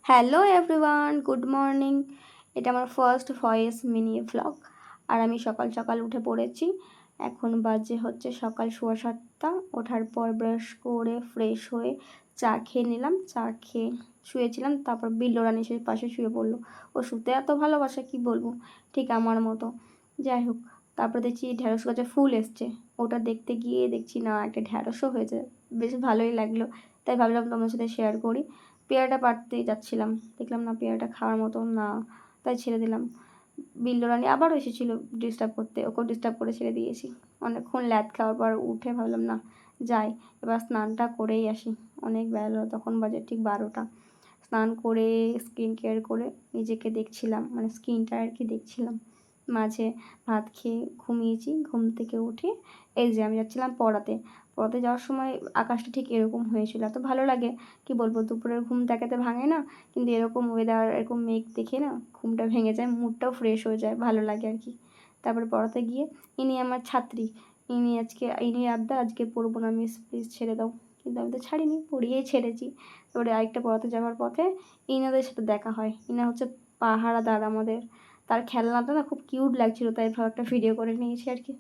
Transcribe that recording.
Hello everyone, good morning. এটা আমার first voice mini vlog. আর আমি সকাল সকাল উঠে পড়েছি। এখন বাজে হচ্ছে সকাল 7:15। ওঠার পর ব্রাশ করে ফ্রেশ হয়ে চা খেয়ে নিলাম। চা খেয়ে শুয়েছিলাম, তারপর বিল্লো রানী সেই পাশে শুয়ে পড়লো। ও শুতে এত ভালোবাসে কি বলবো, ঠিক আমার মতো। যাই হোক, তারপর দেখছি ঢ্যাঁড়স গাছে ফুল এসছে। ওটা দেখতে গিয়ে দেখছি না, একটা ঢ্যাঁড়সও হয়েছে। বেশ ভালোই লাগলো, তাই ভাবলাম তোমার সাথে শেয়ার করি। পেয়ারাটা পাড়তেই যাচ্ছিলাম, দেখলাম না পেয়ারাটা খাওয়ার মতো না, তাই ছেড়ে দিলাম। বিল্লো রানী আবারও এসেছিলো ডিস্টার্ব করতে, ওকেও ডিস্টার্ব করে ছেড়ে দিয়েছি। অনেকক্ষণ ল্যাদ খাওয়ার পর উঠে ভাবলাম না, যাই এবার স্নানটা করেই আসি। অনেক বেলা, তখন বাজে ঠিক 12টা। স্নান করে স্কিন কেয়ার করে নিজেকে দেখছিলাম, মানে স্কিনটা আর কি দেখছিলাম। মাঝে ভাত খেয়ে ঘুমিয়েছি। ঘুম থেকে উঠে এই যে আমি যাচ্ছিলাম পড়াতে। পড়াতে যাওয়ার সময় আকাশটা ঠিক এরকম হয়েছিল, এত ভালো লাগে কি বলবো। দুপুরের ঘুম দেখাতে ভাঙে না, কিন্তু এরকম ওয়েদার, এরকম মেঘ দেখে না ঘুমটা ভেঙে যায়, মুডটাও ফ্রেশ হয়ে যায়, ভালো লাগে আর কি। তারপরে পড়াতে গিয়ে ইনি আমার ছাত্রী, ইনি আবদার আজকে পড়বো না মিস, প্লিজ ছেড়ে দাও। কিন্তু আমি তো ছাড়িনি, পড়িয়েই ছেড়েছি। তারপরে আরেকটা পড়াতে যাওয়ার পথে ইনাদের সাথে দেখা হয়। ইনা হচ্ছে পাহারাদার আমাদের। তার খেলনাটা না খুব কিউট লাগছিল, তাই ভাব একটা ভিডিও করে নিয়েছি আর কি।